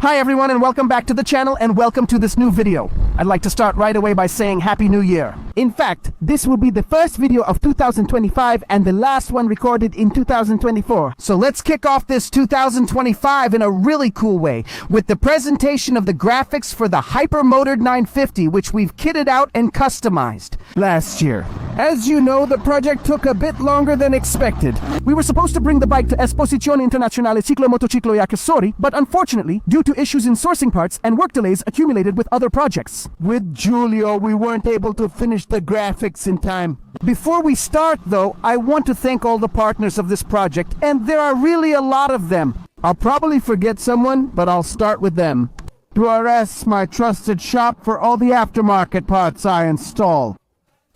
Hi everyone and welcome back to the channel and welcome to this new video. I'd like to start right away by saying Happy New Year. In fact, this will be the first video of 2025 and the last one recorded in 2024. So let's kick off this 2025 in a really cool way with the presentation of the graphics for the Hypermotard 950, which we've kitted out and customized last year. As you know, the project took a bit longer than expected. We were supposed to bring the bike to Esposizione Internazionale Ciclo Motociclo e Accessori, but unfortunately, due to issues in sourcing parts and work delays accumulated with other projects. With Giulio, we weren't able to finish the graphics in time. Before we start, though, I want to thank all the partners of this project, and there are really a lot of them. I'll probably forget someone, but I'll start with them. Duares, my trusted shop for all the aftermarket parts I install.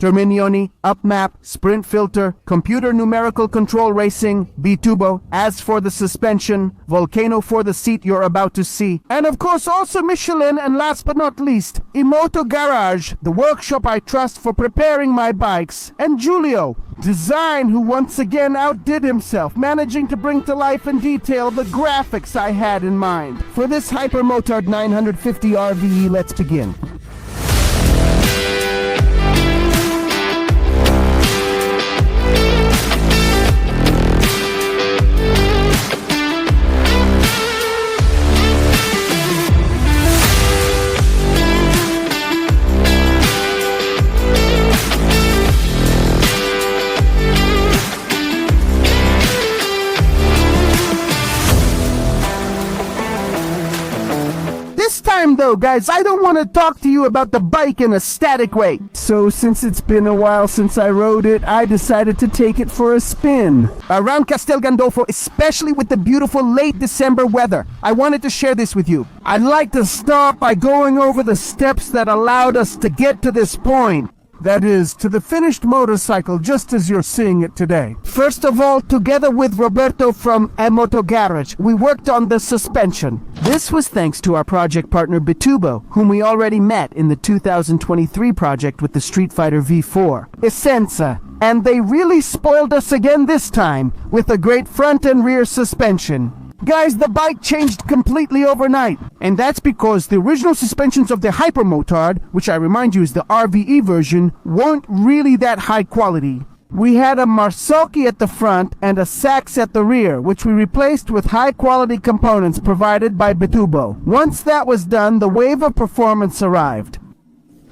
Terminioni, Upmap, Sprint Filter, Computer Numerical Control Racing, B-Tubo, as for the suspension, Volcano for the seat you're about to see, and of course also Michelin, and last but not least, Imoto Garage, the workshop I trust for preparing my bikes, and Giulio, Design, who once again outdid himself, managing to bring to life in detail the graphics I had in mind. For this Hypermotard 950 RVE, let's begin. Though, guys, I don't want to talk to you about the bike in a static way. So since it's been a while since I rode it, I decided to take it for a spin around Castel Gandolfo, especially with the beautiful late December weather. I wanted to share this with you. I'd like to start by going over the steps that allowed us to get to this point. That is, to the finished motorcycle just as you're seeing it today. First of all, together with Roberto from Imoto Garage, we worked on the suspension. This was thanks to our project partner B-Tubo, whom we already met in the 2023 project with the Street Fighter V4, Essenza. And they really spoiled us again this time, with a great front and rear suspension. Guys, the bike changed completely overnight, and that's because the original suspensions of the Hypermotard, which I remind you is the RVE version, weren't really that high quality. We had a Marzocchi at the front and a Sachs at the rear, which we replaced with high-quality components provided by B-Tubo. Once that was done, the wave of performance arrived.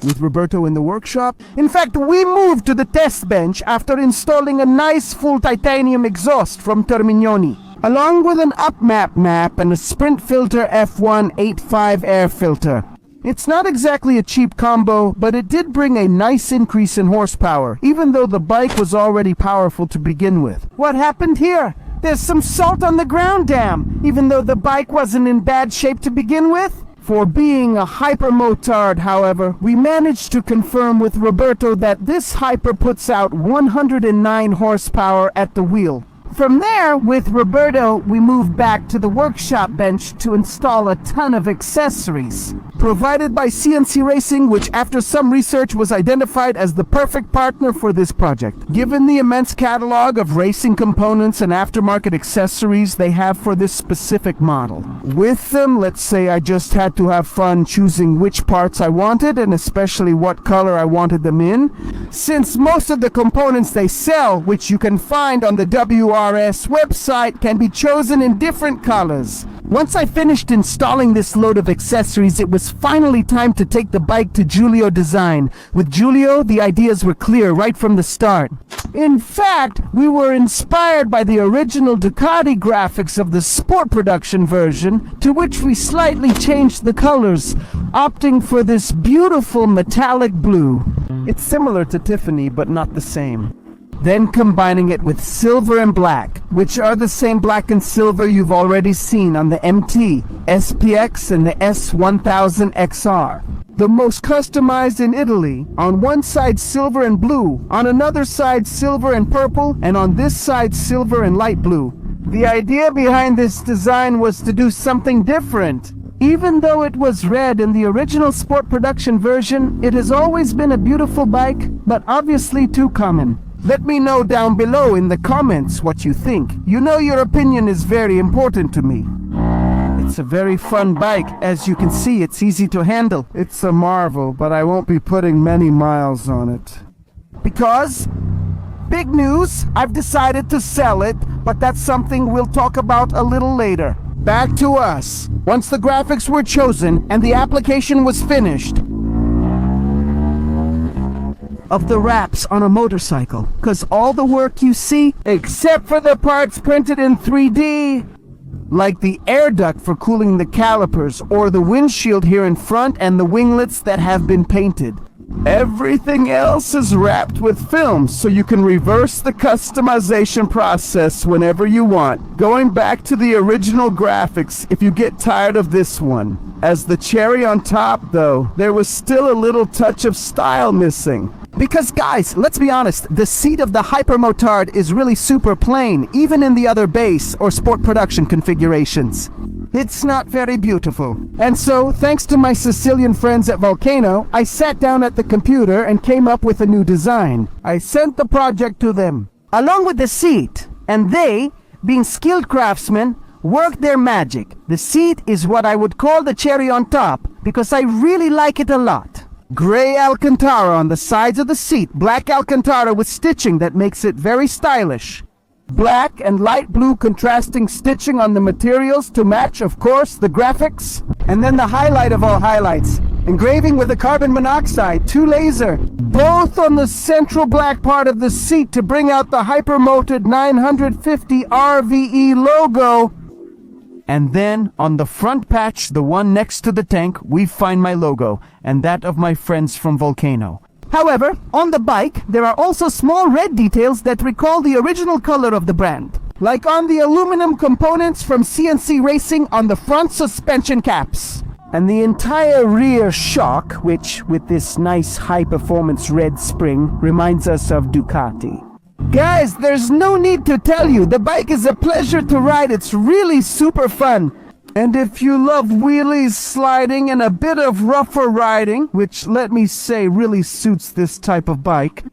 With Roberto in the workshop, in fact, we moved to the test bench after installing a nice full titanium exhaust from Terminioni, along with an Upmap map and a Sprint Filter F185 air filter. It's not exactly a cheap combo, but it did bring a nice increase in horsepower, even though the bike was already powerful to begin with. What happened here? There's some salt on the ground, damn, even though the bike wasn't in bad shape to begin with. For being a Hypermotard, however, we managed to confirm with Roberto that this Hyper puts out 109 horsepower at the wheel. From there, with Roberto, we moved back to the workshop bench to install a ton of accessories provided by CNC Racing, which after some research was identified as the perfect partner for this project, given the immense catalog of racing components and aftermarket accessories they have for this specific model. With them, let's say I just had to have fun choosing which parts I wanted and especially what color I wanted them in, since most of the components they sell, which you can find on the WRS website, can be chosen in different colors. Once I finished installing this load of accessories, it was finally time to take the bike to Giulio Design. With Giulio, the ideas were clear right from the start. In fact, we were inspired by the original Ducati graphics of the sport production version, to which we slightly changed the colors, opting for this beautiful metallic blue. It's similar to Tiffany, but not the same. Then combining it with silver and black, which are the same black and silver you've already seen on the MT, SPX, and the S1000XR. The most customized in Italy, on one side silver and blue, on another side silver and purple, and on this side silver and light blue. The idea behind this design was to do something different. Even though it was red in the original sport production version, it has always been a beautiful bike, but obviously too common. Let me know down below in the comments what you think. You know your opinion is very important to me. It's a very fun bike. As you can see, it's easy to handle. It's a marvel, but I won't be putting many miles on it. Because, big news, I've decided to sell it, but that's something we'll talk about a little later. Back to us. Once the graphics were chosen and the application was finished, of the wraps on a motorcycle, because all the work you see, except for the parts printed in 3D, like the air duct for cooling the calipers, or the windshield here in front and the winglets that have been painted. Everything else is wrapped with film, so you can reverse the customization process whenever you want, going back to the original graphics if you get tired of this one. As the cherry on top, though, there was still a little touch of style missing. Because guys, let's be honest, the seat of the Hypermotard is really super plain, even in the other base or sport production configurations. It's not very beautiful. And so, thanks to my Sicilian friends at Volcano, I sat down at the computer and came up with a new design. I sent the project to them, along with the seat, and they, being skilled craftsmen, worked their magic. The seat is what I would call the cherry on top, because I really like it a lot. Gray Alcantara on the sides of the seat, black Alcantara with stitching that makes it very stylish. Black and light blue contrasting stitching on the materials to match, of course, the graphics. And then the highlight of all highlights, engraving with a carbon monoxide, 2 laser, both on the central black part of the seat to bring out the Hypermotard 950 RVE logo. And then, on the front patch, the one next to the tank, we find my logo, and that of my friends from Volcano. However, on the bike, there are also small red details that recall the original color of the brand. Like on the aluminum components from CNC Racing on the front suspension caps. And the entire rear shock, which, with this nice high-performance red spring, reminds us of Ducati. Guys, there's no need to tell you, the bike is a pleasure to ride. It's really super fun. And if you love wheelies, sliding, and a bit of rougher riding, which let me say really suits this type of bike,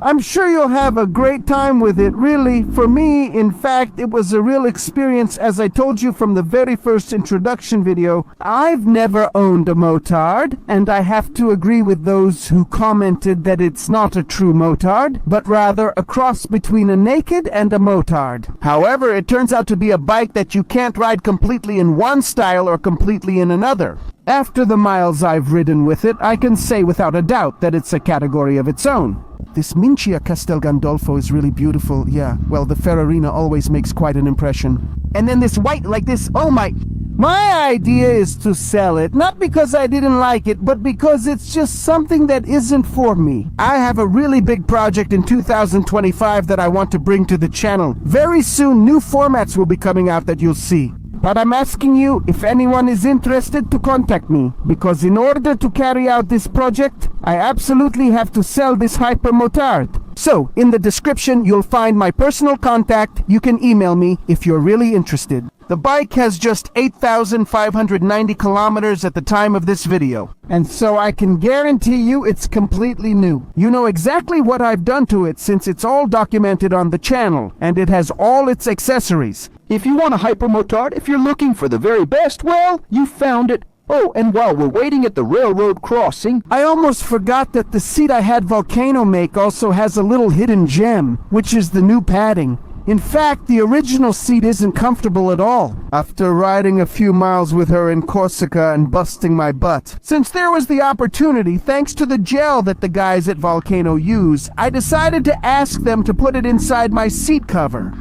I'm sure you'll have a great time with it, really. For me, in fact, it was a real experience. As I told you from the very first introduction video, I've never owned a motard, and I have to agree with those who commented that it's not a true motard, but rather a cross between a naked and a motard. However, it turns out to be a bike that you can't ride completely in one style or completely in another. After the miles I've ridden with it, I can say without a doubt that it's a category of its own. This Mincia Castel Gandolfo is really beautiful. Yeah, well, the Ferrarina always makes quite an impression. And then this white like this, oh my... My idea is to sell it, not because I didn't like it, but because it's just something that isn't for me. I have a really big project in 2025 that I want to bring to the channel. Very soon, new formats will be coming out that you'll see. But I'm asking you if anyone is interested to contact me, because in order to carry out this project, I absolutely have to sell this Hypermotard. So, in the description, you'll find my personal contact. You can email me if you're really interested. The bike has just 8,590 kilometers at the time of this video. And so I can guarantee you it's completely new. You know exactly what I've done to it since it's all documented on the channel, and it has all its accessories. If you want a Hypermotard, if you're looking for the very best, well, you found it. Oh, and while we're waiting at the railroad crossing, I almost forgot that the seat I had Volcano make also has a little hidden gem, which is the new padding. In fact, the original seat isn't comfortable at all, after riding a few miles with her in Corsica and busting my butt. Since there was the opportunity, thanks to the gel that the guys at Volcano use, I decided to ask them to put it inside my seat cover.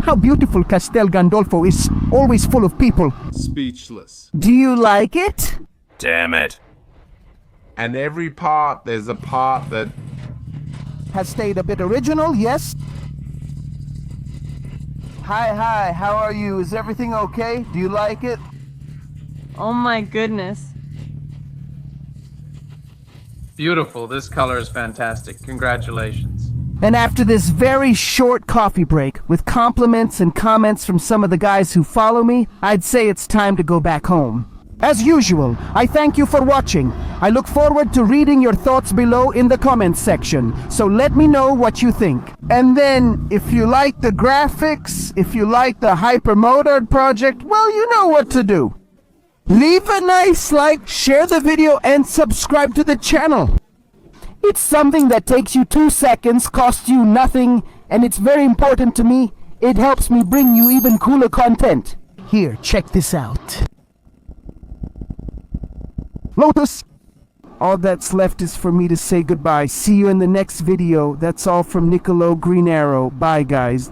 How beautiful Castel Gandolfo is, always full of people. Speechless. Do you like it? Damn it. And every part, there's a part that... Has stayed a bit original, yes? Hi, how are you? Is everything okay? Do you like it? Oh my goodness. Beautiful. This color is fantastic. Congratulations. And after this very short coffee break, with compliments and comments from some of the guys who follow me, I'd say it's time to go back home. As usual, I thank you for watching. I look forward to reading your thoughts below in the comments section, so let me know what you think. And then, if you like the graphics, if you like the Hypermotard project, well, you know what to do. Leave a nice like, share the video, and subscribe to the channel. It's something that takes you 2 seconds, costs you nothing, and it's very important to me. It helps me bring you even cooler content. Here, check this out. Lotus! All that's left is for me to say goodbye. See you in the next video. That's all from Nicolo Green Arrow. Bye, guys.